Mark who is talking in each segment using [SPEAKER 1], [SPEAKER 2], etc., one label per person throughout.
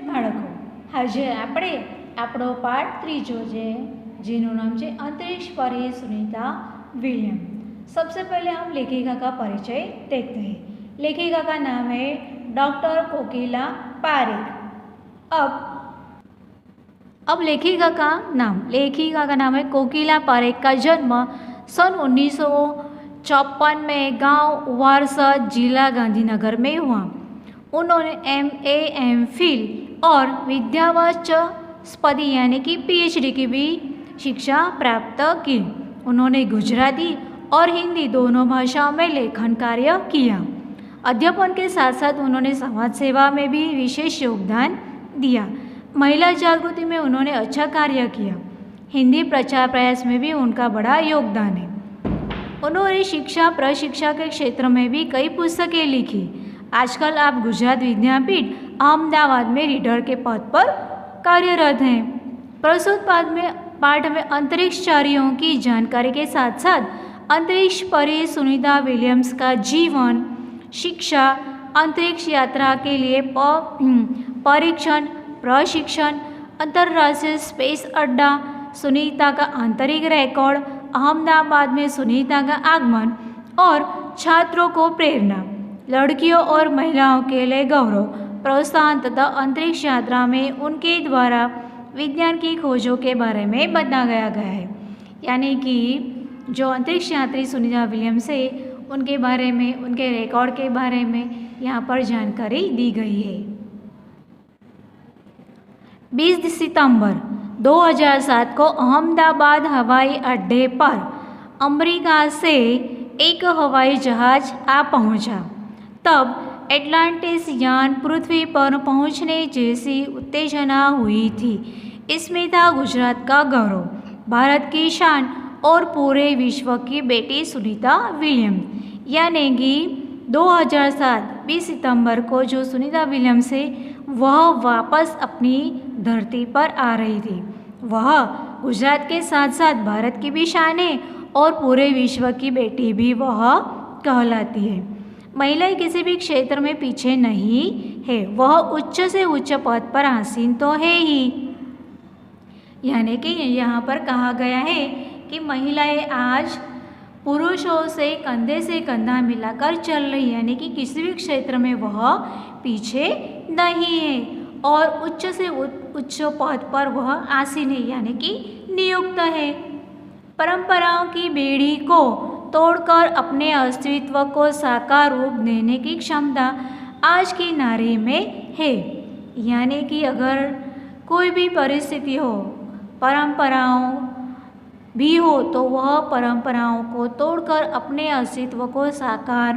[SPEAKER 1] બાળકો, આજે આપણે આપણો પાઠ ત્રીજો છે જેનું नाम है अंतरिक्ष पर सुनीता विलियम। सबसे पहले हम लेखिका का परिचय देखते हैं। लेखिका का नाम है डॉक्टर कोकिला पारेख। अब लेखिका का नाम है कोकिला पारेख का जन्म सन 1954 में गांव वारसद जिला गांधीनगर में हुआ। उन्होंने MA.M.Phil और विद्यावाचस्पति यानी कि PhD की भी शिक्षा प्राप्त की। उन्होंने गुजराती और हिंदी दोनों भाषाओं में लेखन कार्य किया। अध्यापन के साथ साथ उन्होंने समाज सेवा में भी विशेष योगदान दिया। महिला जागृति में उन्होंने अच्छा कार्य किया। हिंदी प्रचार प्रयास में भी उनका बड़ा योगदान है। उन्होंने शिक्षा प्रशिक्षा के क्षेत्र में भी कई पुस्तकें लिखी। आजकल आप गुजरात विद्यापीठ अहमदाबाद में रीडर के पद पर कार्यरत हैं। प्रस्तुत पाठ में अंतरिक्षचारियों की जानकारी के साथ साथ अंतरिक्ष परी सुनीता विलियम्स का जीवन, शिक्षा, अंतरिक्ष यात्रा के लिए परीक्षण प्रशिक्षण, अंतर्राष्ट्रीय स्पेस अड्डा, सुनीता का आंतरिक रिकॉर्ड, अहमदाबाद में सुनीता का आगमन और छात्रों को प्रेरणा, लड़कियों और महिलाओं के लिए गौरव, प्रोत्साहन तथा अंतरिक्ष यात्रा में उनके द्वारा विज्ञान की खोजों के बारे में बताया गया है। यानी कि जो अंतरिक्ष यात्री सुनीता विलियम्स है उनके बारे में, उनके रिकॉर्ड के बारे में यहाँ पर जानकारी दी गई है। 20 सितंबर 2007 को अहमदाबाद हवाई अड्डे पर अमेरिका से एक हवाई जहाज आ पहुंचा। तब एटलांटिस यान पृथ्वी पर पहुंचने जैसी उत्तेजना हुई थी। इसमें था गुजरात का गौरव, भारत की शान और पूरे विश्व की बेटी सुनीता विलियम। यानी कि 2007 20 सितंबर को जो सुनीता विलियम्स है वह वापस अपनी धरती पर आ रही थी। वह गुजरात के साथ साथ भारत की भी शान है और पूरे विश्व की बेटी भी वह कहलाती है। महिलाएं किसी भी क्षेत्र में पीछे नहीं है, वह उच्च से उच्च पद पर आसीन तो है ही। यानी कि यहाँ पर कहा गया है कि महिलाएं आज पुरुषों से कंधा मिलाकर चल रही है, यानी कि किसी भी क्षेत्र में वह पीछे नहीं है और उच्च से उच्च पद पर वह आसीन है, यानी कि नियुक्त है। परंपराओं की बेड़ी को तोड़कर अपने अस्तित्व को साकार रूप देने की क्षमता आज की नारी में है। यानी कि अगर कोई भी परिस्थिति हो, परंपराओं भी हो, तो वह परंपराओं को तोड़कर अपने अस्तित्व को साकार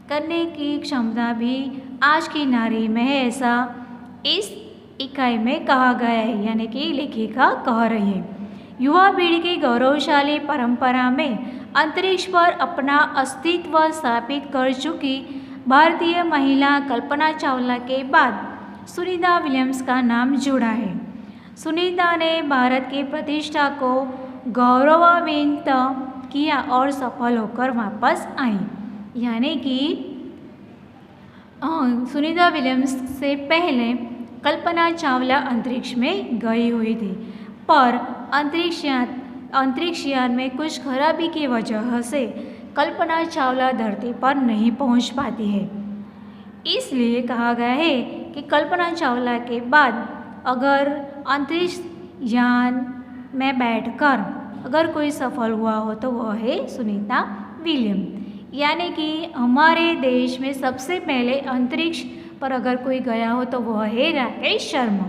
[SPEAKER 1] करने की क्षमता भी आज की नारी में है, ऐसा इस इकाई में कहा गया है। यानी कि लेखिका कह रही है युवा पीढ़ी की गौरवशाली परंपरा में अंतरिक्ष पर अपना अस्तित्व स्थापित कर चुकी भारतीय महिला कल्पना चावला के बाद सुनीता विलियम्स का नाम जुड़ा है। सुनीता ने भारत की प्रतिष्ठा को गौरवान्वित किया और सफल होकर वापस आई। यानी कि सुनीता विलियम्स से पहले कल्पना चावला अंतरिक्ष में गई हुई थी, पर अंतरिक्ष यान में कुछ खराबी की वजह से कल्पना चावला धरती पर नहीं पहुंच पाती है। इसलिए कहा गया है कि कल्पना चावला के बाद अगर अंतरिक्ष यान में बैठकर अगर कोई सफल हुआ हो तो वह है सुनीता विलियम। यानी कि हमारे देश में सबसे पहले अंतरिक्ष पर अगर कोई गया हो तो वह है राकेश शर्मा,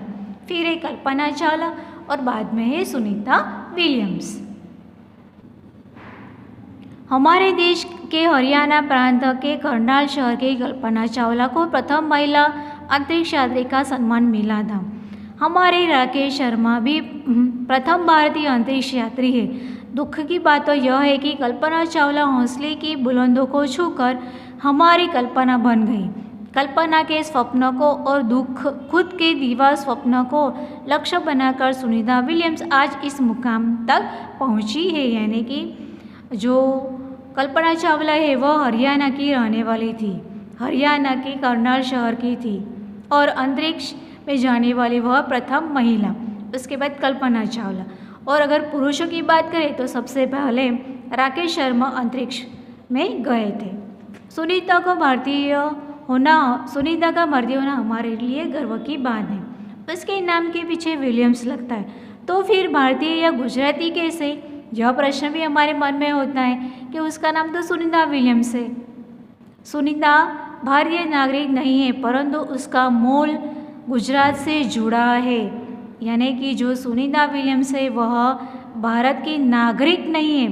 [SPEAKER 1] फिर है कल्पना चावला और बाद में है सुनीता विलियम्स। हमारे देश के हरियाणा प्रांत के करनाल शहर की कल्पना चावला को प्रथम महिला अंतरिक्ष यात्री का सम्मान मिला था। हमारे राकेश शर्मा भी प्रथम भारतीय अंतरिक्ष यात्री है। दुख की बात तो यह है कि कल्पना चावला हौसले की बुलंदों को छूकर हमारी कल्पना बन गई। कल्पना के स्वप्नों को और खुद के दीवा स्वप्नों को लक्ष्य बनाकर सुनीता विलियम्स आज इस मुकाम तक पहुंची है। यानी कि जो कल्पना चावला है वह हरियाणा की रहने वाली थी, हरियाणा के करनाल शहर की थी और अंतरिक्ष में जाने वाली वह प्रथम महिला। उसके बाद कल्पना चावला। और अगर पुरुषों की बात करें तो सबसे पहले राकेश शर्मा अंतरिक्ष में गए थे। सुनीता का भारतीय होना हमारे लिए गर्व की बात है। उसके नाम के पीछे विलियम्स लगता है, तो फिर भारतीय या गुजराती कैसे? यह प्रश्न भी हमारे मन में होता है कि उसका नाम तो सुनीता विलियम्स है। सुनीता भारतीय नागरिक नहीं है, परंतु उसका मूल गुजरात से जुड़ा है, यानी कि जो सुनीता विलियम्स है वह भारत की नागरिक नहीं है,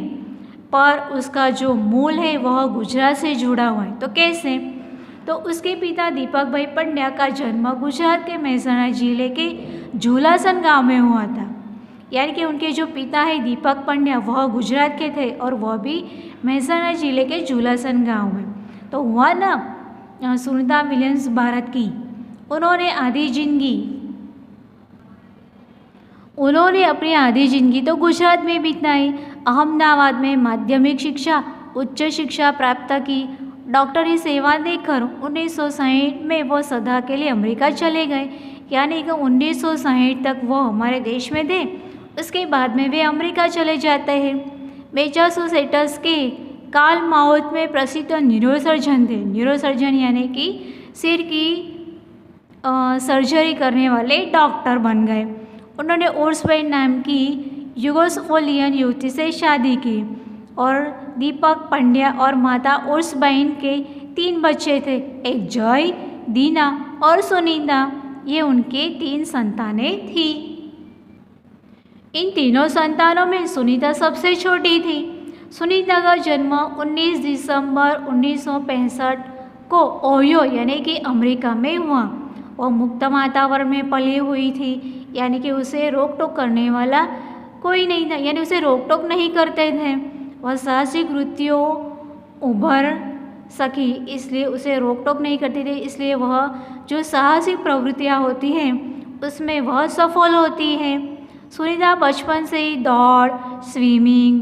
[SPEAKER 1] पर उसका जो मूल है वह गुजरात से जुड़ा हुआ है। तो कैसे? तो उसके पिता दीपक भाई पंड्या का जन्म गुजरात के मेहसाणा जिले के झूलासन गांव में हुआ था। यानी कि उनके जो पिता है दीपक पंड्या वह गुजरात के थे और वह भी मेहसाणा जिले के झूलासन गांव में। तो हुआ ना सुनीता विलियम्स भारत की। उन्होंने अपनी आधी जिंदगी तो गुजरात में बिताई। अहमदाबाद में माध्यमिक शिक्षा, उच्च शिक्षा प्राप्त की। डॉक्टरी सेवा देकर 1960 में वो सदा के लिए अमेरिका चले गए, यानी कि 1960 तक वो हमारे देश में थे। उसके बाद में वे अमेरिका चले जाते हैं। मैसाचुसेट्स के कार्ल माउथ में प्रसिद्ध न्यूरोसर्जन थे। न्यूरोसर्जन यानी कि सिर की सर्जरी करने वाले डॉक्टर बन गए। उन्होंने ओर्सबाइन नाम की यूगोस्लावियन युवती से शादी की और दीपक पंड्या और माता ओर्सबाइन के 3 बच्चे थे, एक जॉय, दीना और सुनीता। ये उनके 3 संतानें थी। इन तीनों संतानों में सुनीता सबसे छोटी थी। सुनीता का जन्म 19 दिसंबर 1965 को ओहियो यानी कि अमेरिका में हुआ। वह मुक्त वातावरण में पली हुई थी, यानी कि उसे रोक टोक करने वाला कोई नहीं था, यानी उसे रोक टोक नहीं करते थे। वह साहसिक वृत्तियों उभर सकी, इसलिए उसे रोक टोक नहीं करते थे। इसलिए वह जो साहसिक प्रवृत्तियाँ होती हैं उसमें वह सफल होती है। सुनीता बचपन से ही दौड़, स्विमिंग,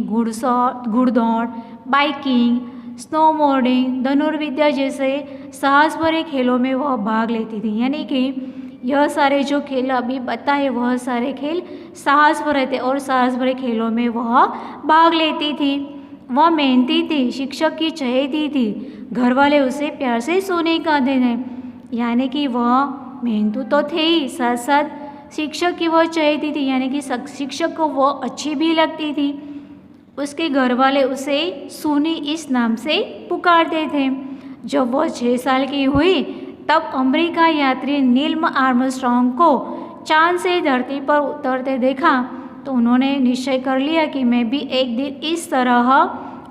[SPEAKER 1] घुड़दौड़, बाइकिंग, स्नोबोर्डिंग, धनुर्विद्या जैसे साहस भरे खेलों में वह भाग लेती थी। यानी कि यह सारे जो खेल अभी बताए वह सारे खेल साहस भरे थे और साहस भरे खेलों में वह भाग लेती थी। वह मेहनती थी, शिक्षक की चहेती थी, घर वाले उसे प्यार से सोने कहते थे। यानी कि वह मेहनतू तो थे ही, साथ साथ शिक्षक की वह चहेती थी, यानी कि शिक्षक को वो अच्छी भी लगती थी। उसके घर वाले उसे सोनी इस नाम से पुकारते थे। जब वह 6 साल की हुई तब अमेरिका यात्री नील आर्मस्ट्रॉन्ग को चांद से धरती पर उतरते देखा, तो उन्होंने निश्चय कर लिया कि मैं भी एक दिन इस तरह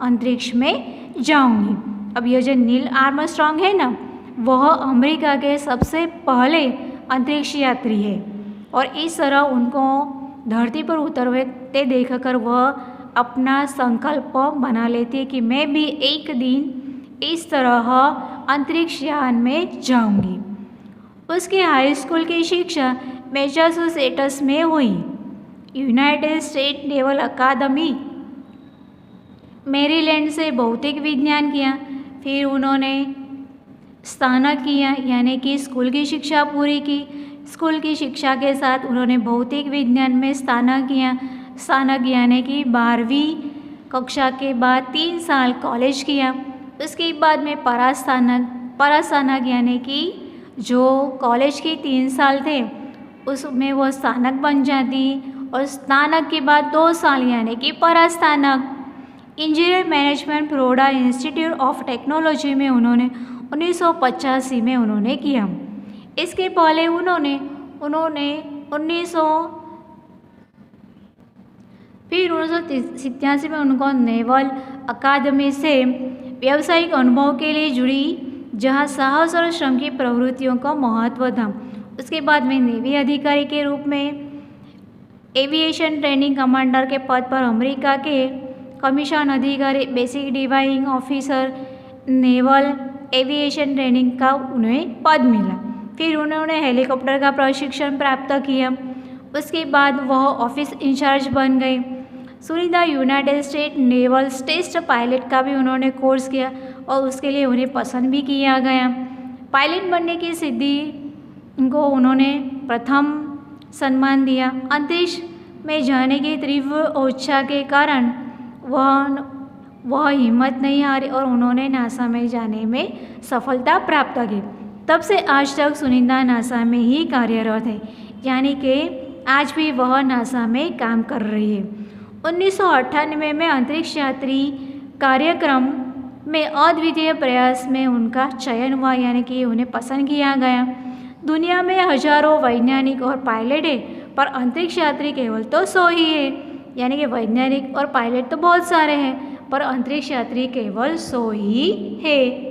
[SPEAKER 1] अंतरिक्ष में जाऊंगी। अब यह जो नील आर्मस्ट्रॉन्ग है ना, वह अमेरिका के सबसे पहले अंतरिक्ष यात्री है और इस तरह उनको धरती पर उतरते देखकर वह अपना संकल्प बना लेती है कि मैं भी एक दिन इस तरह अंतरिक्ष यान में जाऊंगी। उसकी हाई स्कूल की शिक्षा मैसाचुसेट्स में हुई। यूनाइटेड स्टेट नेवल अकादमी मैरीलैंड से भौतिक विज्ञान किया। फिर उन्होंने स्नातक किया, यानी कि स्कूल की शिक्षा पूरी की। स्कूल की शिक्षा के साथ उन्होंने भौतिक विज्ञान में स्नातक किया। स्नातक यानी कि 12वीं कक्षा के बाद 3 साल कॉलेज किया। उसके बाद में परास्नातक यानी कि जो कॉलेज के 3 साल थे उसमें वह स्नातक बन जाती और स्नातक के बाद 2 साल यानी कि परास्नातक। Engineer management Baroda institute of technology में उन्होंने 1985 में उन्होंने किया। इसके पहले उन्होंने 1987 में उनको नेवल अकादमी से व्यावसायिक अनुभव के लिए जुड़ी, जहां साहस और श्रम की प्रवृत्तियों का महत्व था। उसके बाद में नेवी अधिकारी के रूप में एविएशन ट्रेनिंग कमांडर के पद पर अमेरिका के कमीशन अधिकारी, basic diving officer, naval aviation training का उन्हें पद मिला। फिर उन्होंने हेलीकॉप्टर का प्रशिक्षण प्राप्त किया। उसके बाद वह ऑफिस इंचार्ज बन गए। Sunita United State naval test pilot का भी उन्होंने कोर्स किया और उसके लिए उन्हें पसंद भी किया गया। पायलट बनने की सिद्धि को उन्होंने प्रथम सम्मान दिया। अंतरिक्ष में जाने की तीव्र इच्छा के कारण वह हिम्मत नहीं हारी और उन्होंने नासा में जाने में सफलता प्राप्त की। तब से आज तक सुनिंदा नासा में ही कार्यरत है, यानी कि आज भी वह नासा में काम कर रही है। 1998 में अंतरिक्ष यात्री कार्यक्रम में अद्वितीय प्रयास में उनका चयन हुआ, यानी कि उन्हें पसंद किया गया। दुनिया में हजारों वैज्ञानिक और पायलट है, पर अंतरिक्ष यात्री केवल तो 100 ही है, यानी कि वैज्ञानिक और पायलट तो बहुत सारे हैं, पर अंतरिक्ष यात्री केवल 100 ही है।